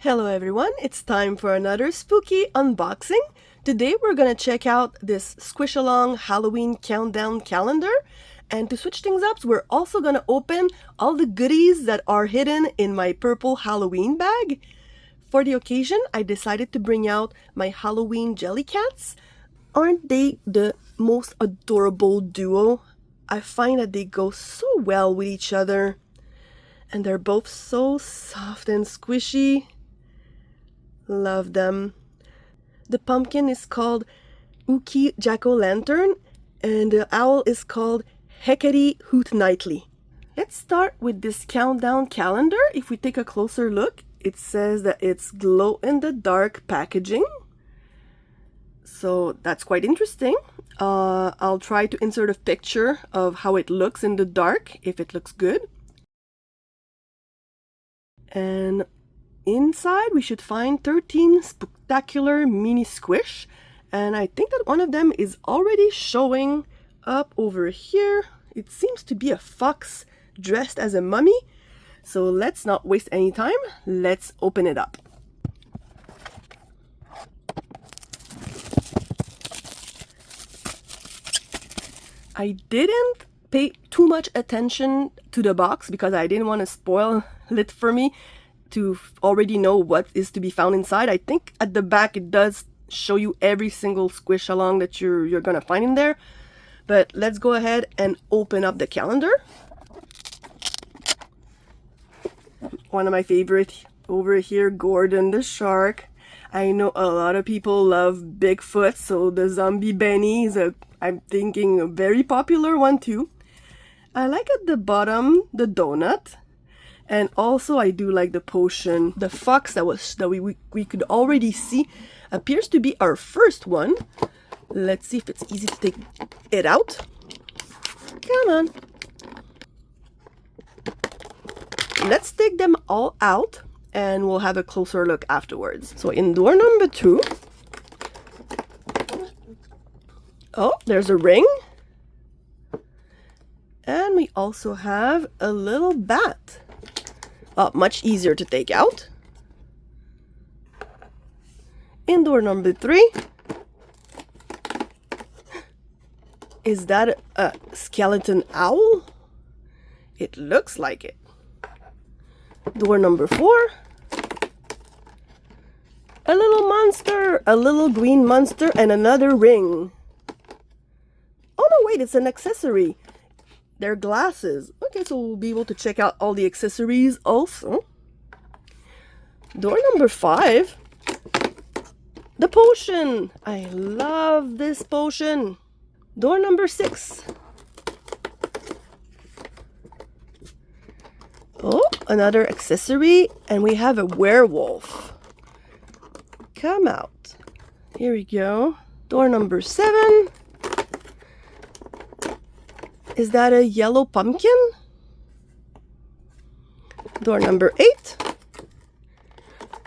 Hello everyone, it's time for another spooky unboxing. Today we're gonna check out this Squish-a-long Halloween countdown calendar. And to switch things up, we're also gonna open all the goodies that are hidden in my purple Halloween bag. For the occasion, I decided to bring out my Halloween jelly cats. Aren't they the most adorable duo? I find that they go so well with each other. And they're both so soft and squishy. Love them. The pumpkin is called Ookie Jack-o'-lantern and the owl is called Hecate Hoot Nightly. Let's start with this countdown calendar. If we take a closer look, it says that it's glow-in-the-dark packaging. So that's quite interesting. I'll try to insert a picture of how it looks in the dark, if it looks good. And inside we should find 13 spectacular mini squish, and I think that one of them is already showing up over here. It seems to be a fox dressed as a mummy, so let's not waste any time. Let's open it up. I didn't pay too much attention to the box because I didn't want to spoil it for me to already know what is to be found inside. I think at the back it does show you every single squish-along that you're gonna find in there. But let's go ahead and open up the calendar. One of my favorites over here, Gordon the shark. I know a lot of people love Bigfoot, so the zombie Benny is I'm thinking a very popular one too. I like at the bottom the donut. And also I do like the potion. The fox that we could already see appears to be our first one. Let's see if it's easy to take it out. Come on. Let's take them all out and we'll have a closer look afterwards. So in door number 2. Oh, there's a ring. And we also have a little bat. Much easier to take out. In door number 3. Is that a skeleton owl? It looks like it. Door number 4. A little monster, a little green monster, and another ring. Oh no, wait, it's an accessory. They're glasses. Okay, so we'll be able to check out all the accessories also. Door number 5. The potion. I love this potion. Door number 6. Oh, another accessory. And we have a werewolf. Come out. Here we go. Door number 7. Is that a yellow pumpkin? Door number 8.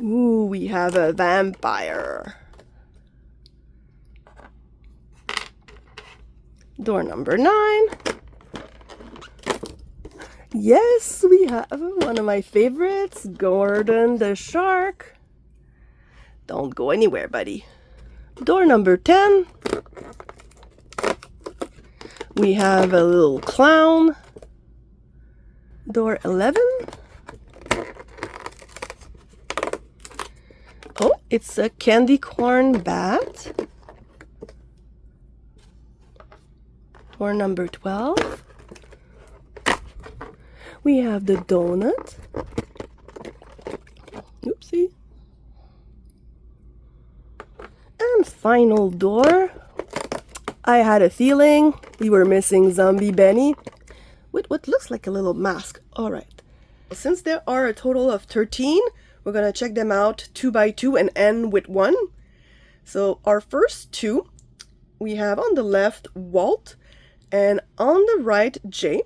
Ooh, we have a vampire. Door number 9. Yes, we have one of my favorites, Gordon the shark. Don't go anywhere, buddy. Door number 10. We have a little clown. Door 11. Oh, it's a candy corn bat. Door number 12. We have the donut. Oopsie. And final door. I had a feeling we were missing Zombie Benny with what looks like a little mask. All right. Since there are a total of 13, we're going to check them out 2 by 2 and end with 1. So our first 2, we have on the left Walt and on the right Jay.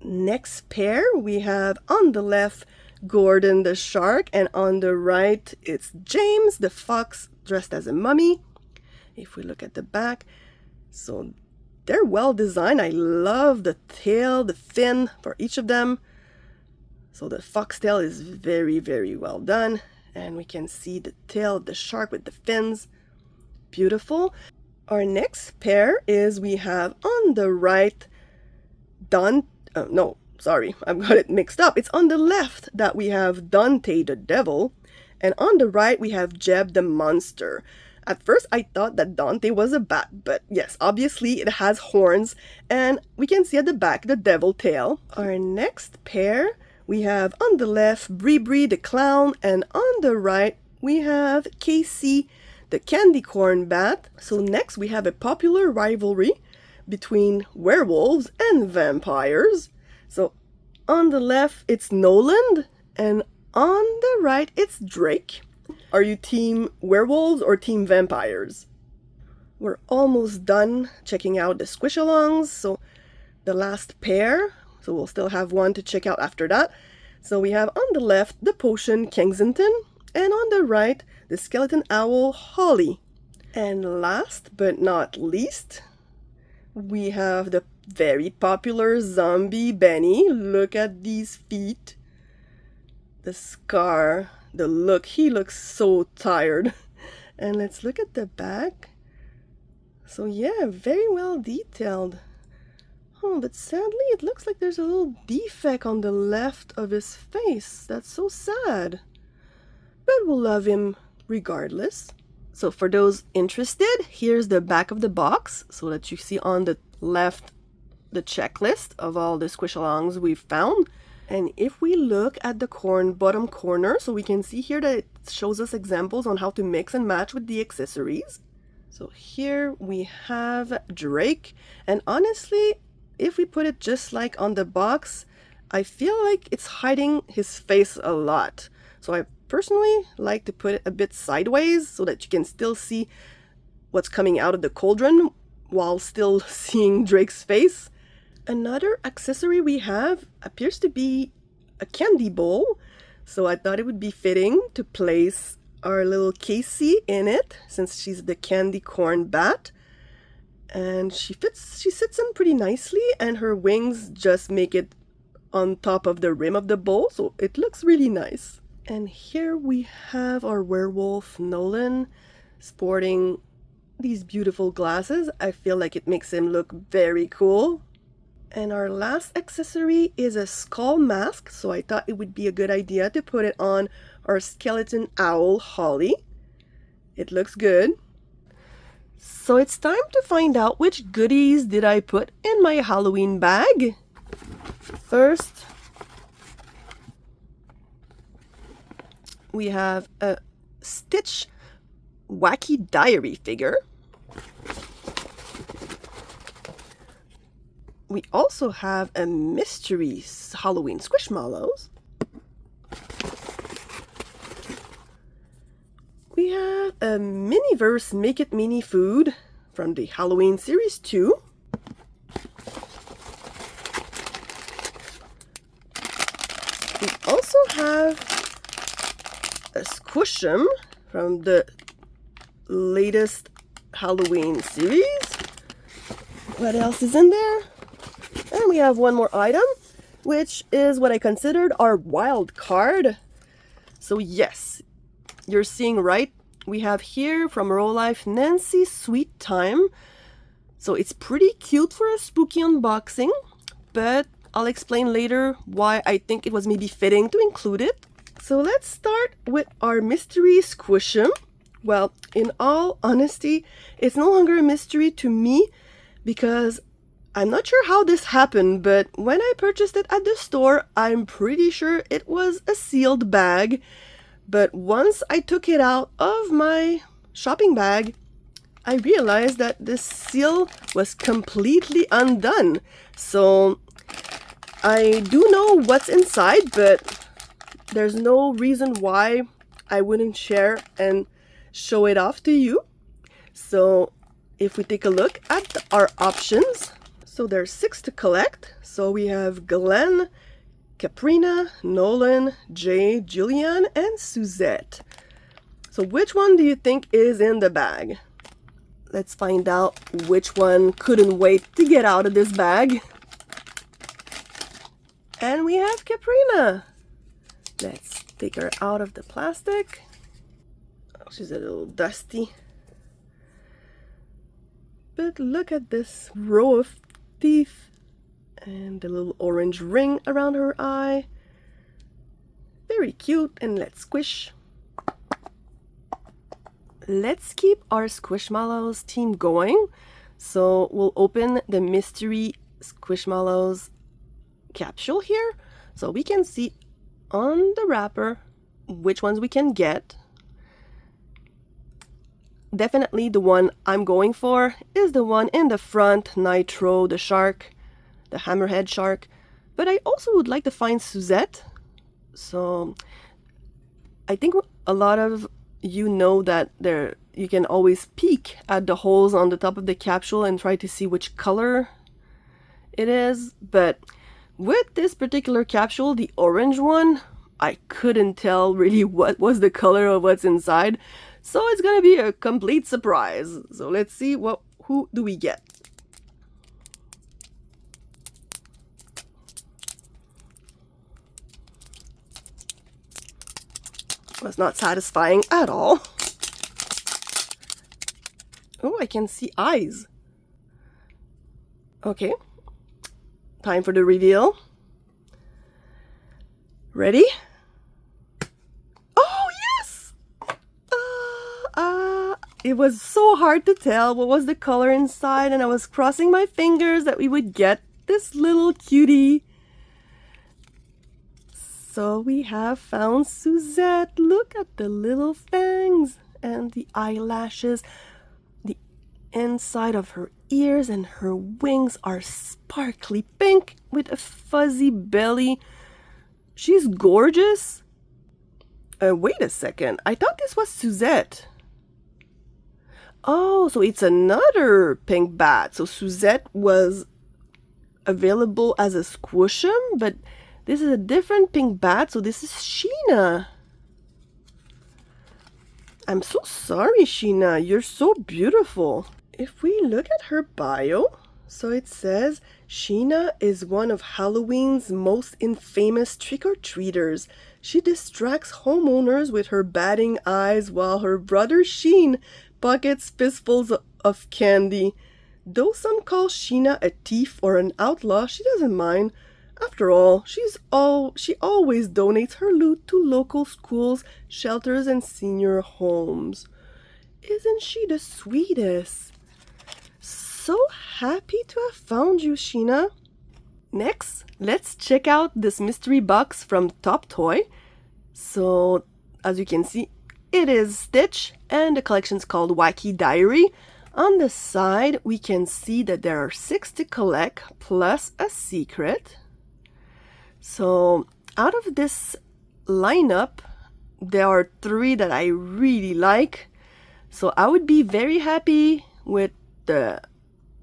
Next pair, we have on the left Gordon the shark and on the right it's James the fox dressed as a mummy. If we look at the back, so they're well designed. I love the tail, the fin for each of them. So the foxtail is very, very well done. And we can see the tail of the shark with the fins. Beautiful. Our next pair is we have on the right no, sorry, I've got it mixed up. It's on the left that we have Dante the devil, and on the right we have Jeb the monster. At first I thought that Dante was a bat, but yes, obviously it has horns, and we can see at the back the devil tail. Our next pair, we have on the left Bree the clown, and on the right we have Casey the candy corn bat. So next we have a popular rivalry between werewolves and vampires. So on the left it's Nolan, and on the right it's Drake. Are you team werewolves or team vampires? We're almost done checking out the Squish-a-longs, so the last pair, so we'll still have one to check out after that. So we have on the left the potion Kensington, and on the right the skeleton owl Holly. And last but not least, we have the very popular zombie Benny. Look at these feet, the scar, the look. He looks so tired. And let's look at the back. So yeah, very well detailed. Oh, but sadly it looks like there's a little defect on the left of his face. That's so sad. But we'll love him regardless. So for those interested, here's the back of the box so that you see on the left the checklist of all the Squish-a-longs we've found. And if we look at the bottom corner, so we can see here that it shows us examples on how to mix and match with the accessories. So here we have Drake, and honestly, if we put it just like on the box, I feel like it's hiding his face a lot. So I personally like to put it a bit sideways so that you can still see what's coming out of the cauldron while still seeing Drake's face. Another accessory we have appears to be a candy bowl, so I thought it would be fitting to place our little Casey in it since she's the candy corn bat. And she sits in pretty nicely, and her wings just make it on top of the rim of the bowl, so it looks really nice. And here we have our werewolf Nolan sporting these beautiful glasses. I feel like it makes him look very cool. And our last accessory is a skull mask, so I thought it would be a good idea to put it on our skeleton owl Holly. It looks good. So it's time to find out which goodies did I put in my Halloween bag. First, we have a Stitch Wacky diary figure. We also have a mystery Halloween Squishmallows. We have a Miniverse Make It Mini food from the Halloween Series 2. We also have a Squoshem from the latest Halloween series. What else is in there? And we have one more item, which is what I considered our wild card. So yes, you're seeing right. We have here from Real Life Nanci Sweet Time. So it's pretty cute for a spooky unboxing, but I'll explain later why I think it was maybe fitting to include it. So let's start with our mystery Squishem. Well, in all honesty, it's no longer a mystery to me because I'm not sure how this happened, but when I purchased it at the store, I'm pretty sure it was a sealed bag. But once I took it out of my shopping bag, I realized that the seal was completely undone. So I do know what's inside, but there's no reason why I wouldn't share and show it off to you. So if we take a look at our options, so there's 6 to collect. So we have Glenn, Caprina, Nolan, Jay, Julian, and Suzette. So which one do you think is in the bag? Let's find out which one couldn't wait to get out of this bag. And we have Caprina. Let's take her out of the plastic. Oh, she's a little dusty. But look at this row of teeth and the little orange ring around her eye. Very cute. And let's squish. Let's keep our Squishmallows team going. So we'll open the mystery Squishmallows capsule here so we can see on the wrapper which ones we can get. Definitely the one I'm going for is the one in the front, Nitro, the shark, the hammerhead shark. But I also would like to find Suzette. So I think a lot of you know that you can always peek at the holes on the top of the capsule and try to see which color it is. But with this particular capsule, the orange one, I couldn't tell really what was the color of what's inside. So it's gonna be a complete surprise. So let's see who do we get. Was not satisfying at all. Oh, I can see eyes. Okay. Time for the reveal. Ready? Oh, yes! It was so hard to tell what was the color inside, and I was crossing my fingers that we would get this little cutie. So we have found Suzette. Look at the little fangs and the eyelashes. The inside of her ears and her wings are sparkly pink with a fuzzy belly. She's gorgeous. Wait a second. I thought this was Suzette. Oh, so it's another pink bat. So Suzette was available as a Squooshem, but this is a different pink bat. So this is Sheena. I'm so sorry, Sheena. You're so beautiful. If we look at her bio, so it says Sheena is one of Halloween's most infamous trick-or-treaters. She distracts homeowners with her batting eyes while her brother Sheen pockets fistfuls of candy. Though some call Sheena a thief or an outlaw, she doesn't mind. After all, she always donates her loot to local schools, shelters, and senior homes. Isn't she the sweetest? So happy to have found you, Sheena. Next, let's check out this mystery box from Top Toy. So, as you can see, it is Stitch, and the collection's called Wacky Diary. On the side, we can see that there are 6 to collect, plus a secret. So, out of this lineup, there are 3 that I really like. So, I would be very happy with the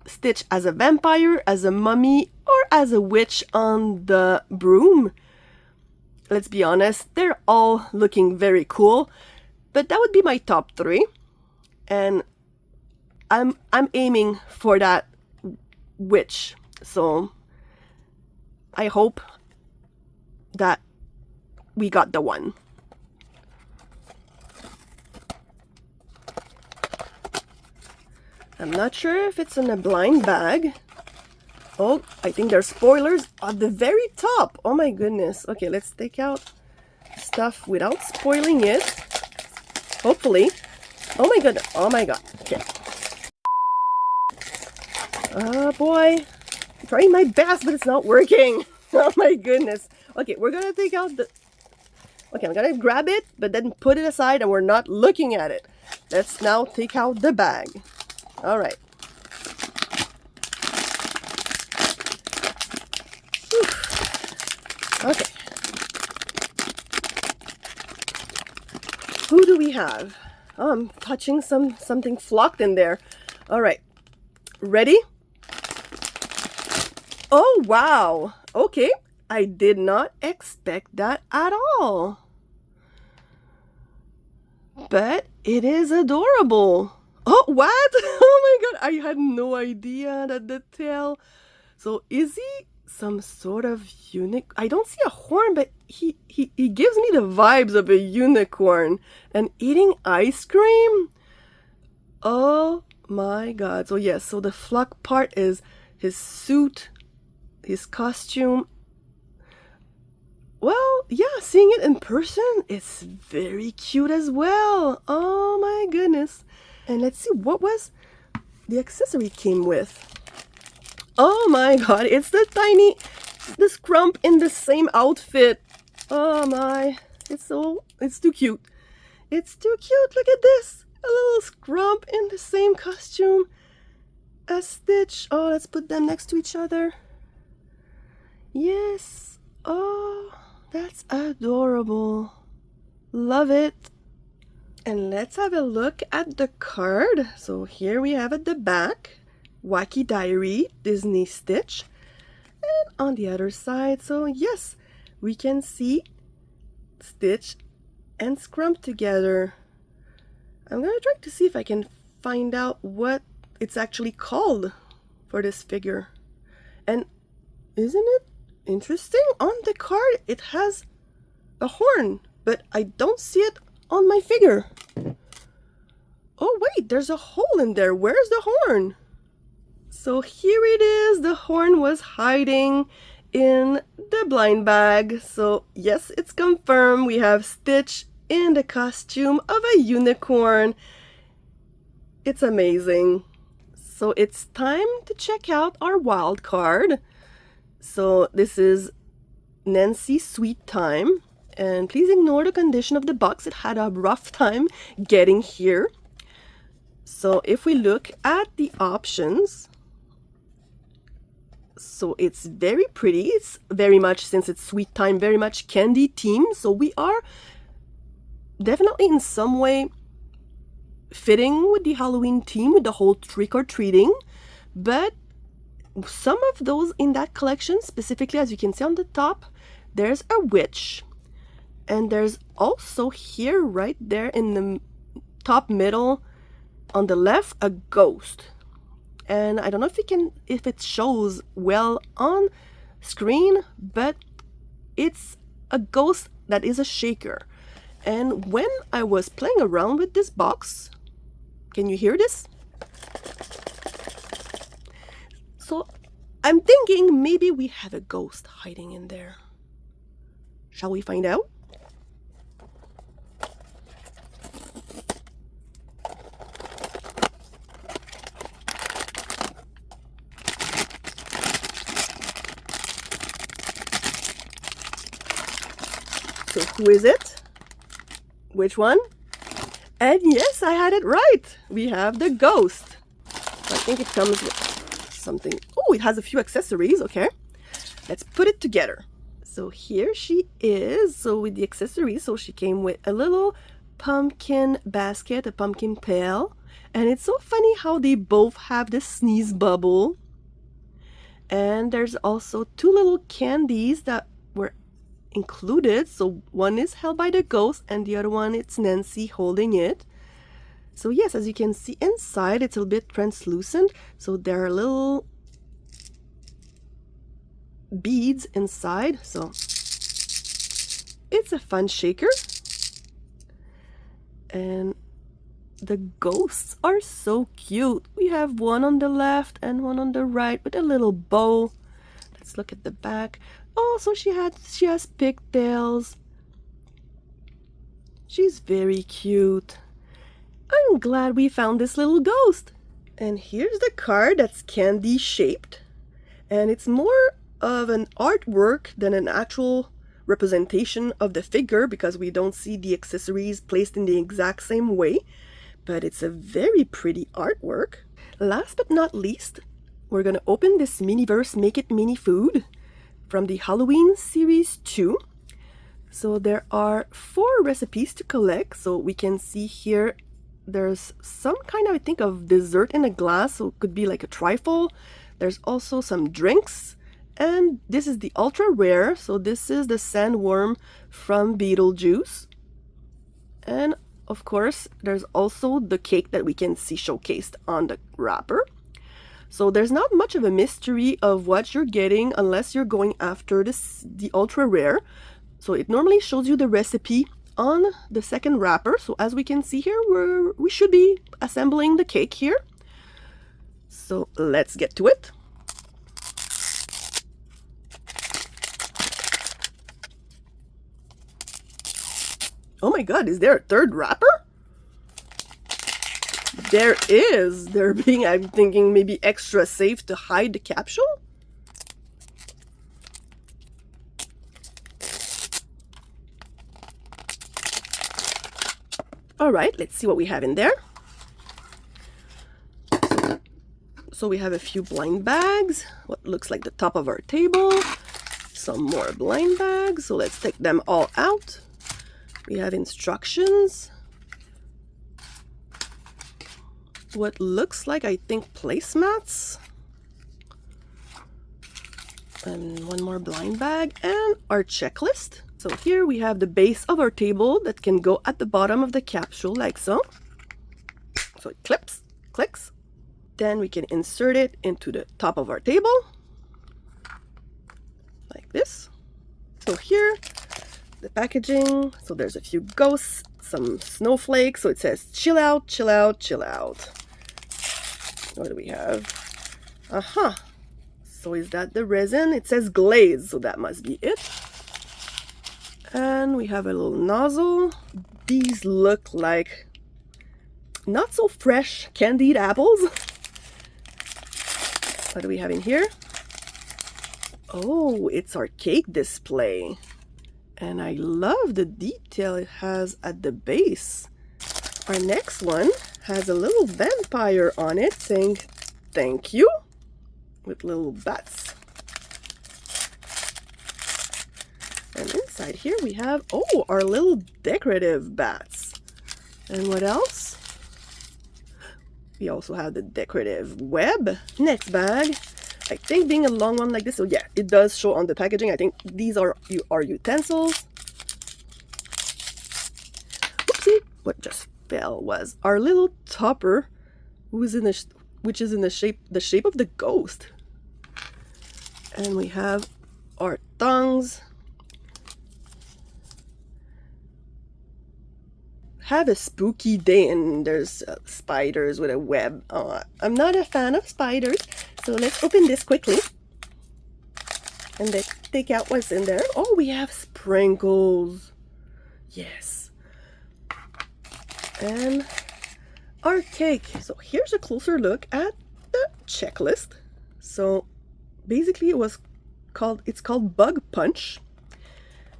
Stitch as a vampire, as a mummy, or as a witch on the broom. Let's be honest, they're all looking very cool. But that would be my top 3. And I'm aiming for that witch. So I hope that we got the one. I'm not sure if it's in a blind bag. Oh, I think there's spoilers at the very top. Oh my goodness. Okay, let's take out stuff without spoiling it. Hopefully. Oh my goodness. Oh my god. Okay. Oh boy. I'm trying my best, but it's not working. Oh my goodness. Okay, we're gonna take out the... Okay, I'm gonna grab it, but then put it aside, and we're not looking at it. Let's now take out the bag. All right. Whew. Okay. Who do we have? Oh, I'm touching something flocked in there. All right. Ready? Oh, wow. Okay. I did not expect that at all. But it is adorable. Oh, what? Oh my god. I had no idea that the tail. So Izzy some sort of I don't see a horn, but he gives me the vibes of a unicorn. And eating ice cream? Oh my god. So yes, so the flock part is his suit, his costume. Well, yeah, seeing it in person, it's very cute as well. Oh my goodness. And let's see, what was the accessory came with? Oh my god, it's the Scrump in the same outfit. Oh my, it's too cute. It's too cute, look at this. A little Scrump in the same costume as Stitch. Oh, let's put them next to each other. Yes, oh, that's adorable. Love it. And let's have a look at the card. So here we have at the back, Wacky Diary, Disney Stitch. And on the other side, so yes, we can see Stitch and Scrump together. I'm gonna try to see if I can find out what it's actually called for this figure. And isn't it interesting? On the card, it has a horn, but I don't see it on my figure. Oh wait, there's a hole in there. Where's the horn? So here it is. The horn was hiding in the blind bag. So yes, it's confirmed. We have Stitch in the costume of a unicorn. It's amazing. So it's time to check out our wild card. So this is Nanci Sweet Time. And please ignore the condition of the box. It had a rough time getting here. So if we look at the options, so it's very pretty. It's very much, since it's Sweet Time, very much candy themed. So we are definitely in some way fitting with the Halloween theme, with the whole trick-or-treating. But some of those in that collection, specifically as you can see on the top, there's a witch. And there's also here, right there in the top middle, on the left, a ghost. And I don't know if it shows well on screen, but it's a ghost that is a shaker. And when I was playing around with this box, can you hear this? So I'm thinking maybe we have a ghost hiding in there. Shall we find out? So who is it? Which one? And yes, I had it right. We have the ghost. I think it comes with something. Oh, it has a few accessories. Okay, let's put it together. So here she is. So with the accessories, so she came with a little pumpkin basket, a pumpkin pail. And it's so funny how they both have the sneeze bubble. And there's also two little candies that were included. So one is held by the ghost and the other one, it's Nanci holding it. So yes, as you can see inside, it's a bit translucent. So there are little beads inside. So it's a fun shaker. And the ghosts are so cute. We have one on the left and one on the right with a little bow. Let's look at the back. Oh, so she has pigtails. She's very cute. I'm glad we found this little ghost. And here's the card that's candy shaped. And it's more of an artwork than an actual representation of the figure, because we don't see the accessories placed in the exact same way. But it's a very pretty artwork. Last but not least, we're going to open this Miniverse Make It Mini Food from the Halloween Series 2. So there are 4 recipes to collect. So we can see here there's some kind of, I think, of dessert in a glass. So it could be like a trifle. There's also some drinks. And this is the ultra rare. So this is the sandworm from Beetlejuice. And of course, there's also the cake that we can see showcased on the wrapper. So there's not much of a mystery of what you're getting unless you're going after the ultra rare. So it normally shows you the recipe on the second wrapper. So as we can see here, we should be assembling the cake here. So let's get to it. Oh my god, is there a third wrapper? There is. They're being, I'm thinking, maybe extra safe to hide the capsule. All right, let's see what we have in there. So we have a few blind bags, what looks like the top of our table, some more blind bags. So let's take them all out. We have instructions. What looks like, I think, placemats. And one more blind bag and our checklist. So here we have the base of our table that can go at the bottom of the capsule like so. So it clicks. Then we can insert it into the top of our table like this. So here, the packaging. So there's a few ghosts, some snowflakes. So it says chill out, chill out, chill out. What do we have? Aha. So is that the resin? It says glaze, so that must be it. And we have a little nozzle. These look like not so fresh candied apples. What do we have in here? Oh, it's our cake display. And I love the detail it has at the base. Our next one has a little vampire on it saying thank you with little bats. And inside here we have, oh, our little decorative bats. And what else? We also have the decorative web. Next bag. I think being a long one like this, so yeah, it does show on the packaging. I think these are our utensils. Oopsie! What just fell was our little topper, which is in the shape of the ghost. And we have our tongs. Have a spooky day, and there's spiders with a web. I'm not a fan of spiders, so let's open this quickly and then take out what's in there. Oh, we have sprinkles. Yes. And our cake. So here's a closer look at the checklist. So basically it's called Bug Punch.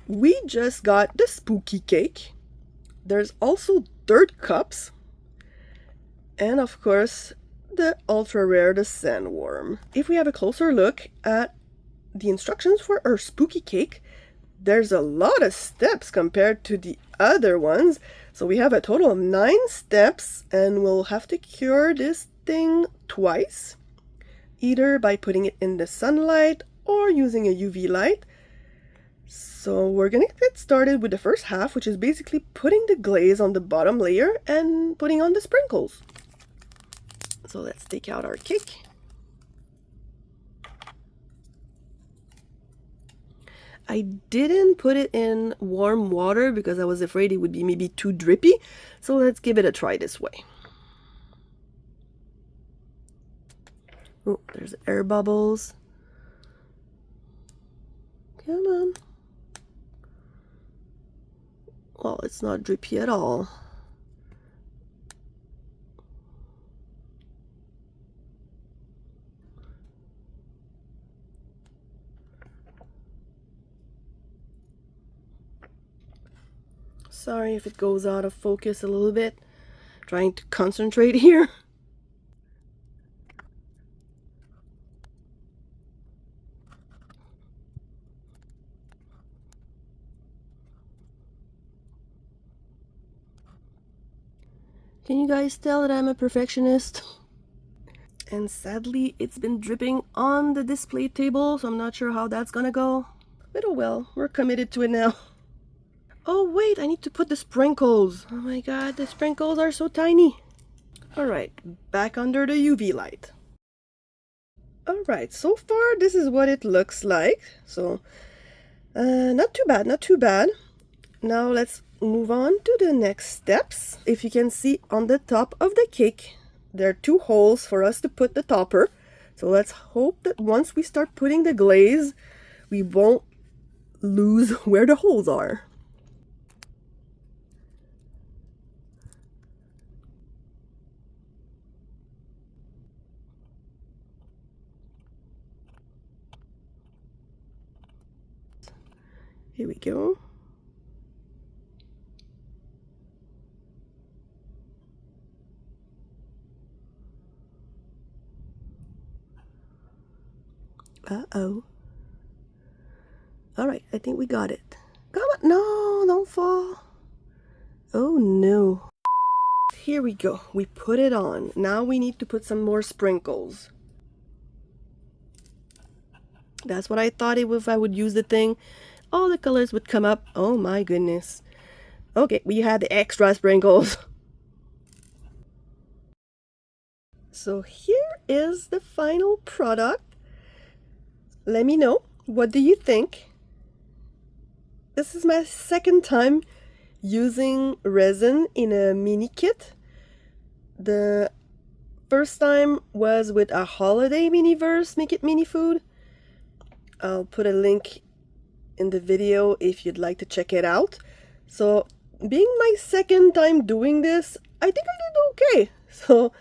We just got the spooky cake. There's also dirt cups, and of course the ultra rare, the sandworm. If we have a closer look at the instructions for our spooky cake, there's a lot of steps compared to the other ones. So we have a total of 9 steps, and we'll have to cure this thing twice, either by putting it in the sunlight or using a UV light. So we're gonna get started with the first half, which is basically putting the glaze on the bottom layer and putting on the sprinkles. So let's take out our cake. I didn't put it in warm water because I was afraid it would be maybe too drippy. So let's give it a try this way. Oh, there's air bubbles. Come on. Well, it's not drippy at all. Sorry if it goes out of focus a little bit. Trying to concentrate here. Can you guys tell that I'm a perfectionist? And sadly, it's been dripping on the display table, so I'm not sure how that's gonna go. But oh well, we're committed to it now. Oh wait, I need to put the sprinkles. Oh my god, the sprinkles are so tiny. Alright, back under the UV light. Alright, so far this is what it looks like. So, not too bad, not too bad. Now let's move on to the next steps. If you can see on the top of the cake, there are 2 holes for us to put the topper. So let's hope that once we start putting the glaze, we won't lose where the holes are. Here we go. Uh-oh. Alright, I think we got it. Come on, no, don't fall. Oh no. Here we go, we put it on. Now we need to put some more sprinkles. That's what I thought it was. If I would use the thing, all the colors would come up. Oh my goodness. Okay, we had the extra sprinkles. So here is the final product. Let me know, what do you think? This is my second time using resin in a mini kit. The first time was with a holiday Miniverse Make It Mini Food. I'll put a link in the video if you'd like to check it out. So being my second time doing this, I think I did okay. So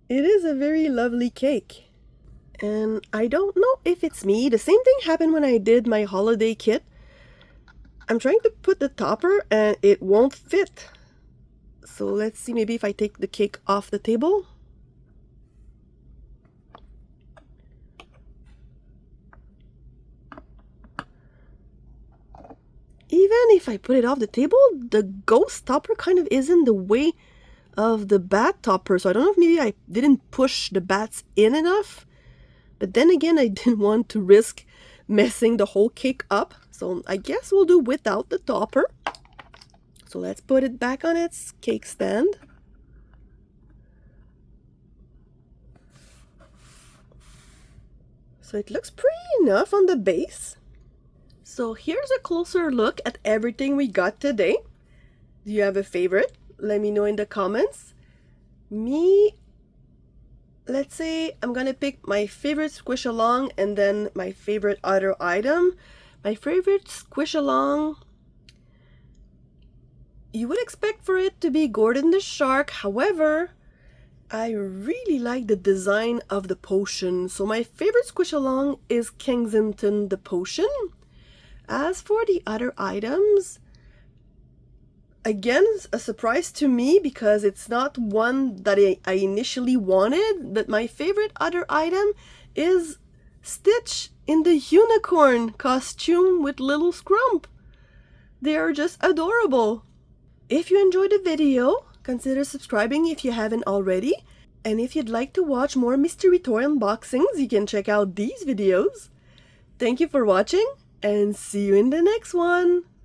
it is a very lovely cake. And I don't know if it's me. The same thing happened when I did my holiday kit. I'm trying to put the topper and it won't fit. So let's see, maybe if I take the cake off the table. Even if I put it off the table, the ghost topper kind of is in the way of the bat topper. So I don't know if maybe I didn't push the bats in enough. But then again, I didn't want to risk messing the whole cake up. So I guess we'll do without the topper. So let's put it back on its cake stand. So it looks pretty enough on the base. So here's a closer look at everything we got today. Do you have a favorite? Let me know in the comments. Me, let's say I'm gonna pick my favorite Squish-a-long and then my favorite other item. My favorite Squish-a-long, you would expect for it to be Gordon the Shark. However, I really like the design of the potion. So my favorite Squish-a-long is Kensington the Potion. As for the other items, again, a surprise to me because it's not one that I initially wanted, but my favorite other item is Stitch in the unicorn costume with little Scrump. They are just adorable. If you enjoyed the video, consider subscribing if you haven't already. And if you'd like to watch more mystery toy unboxings, you can check out these videos. Thank you for watching and see you in the next one.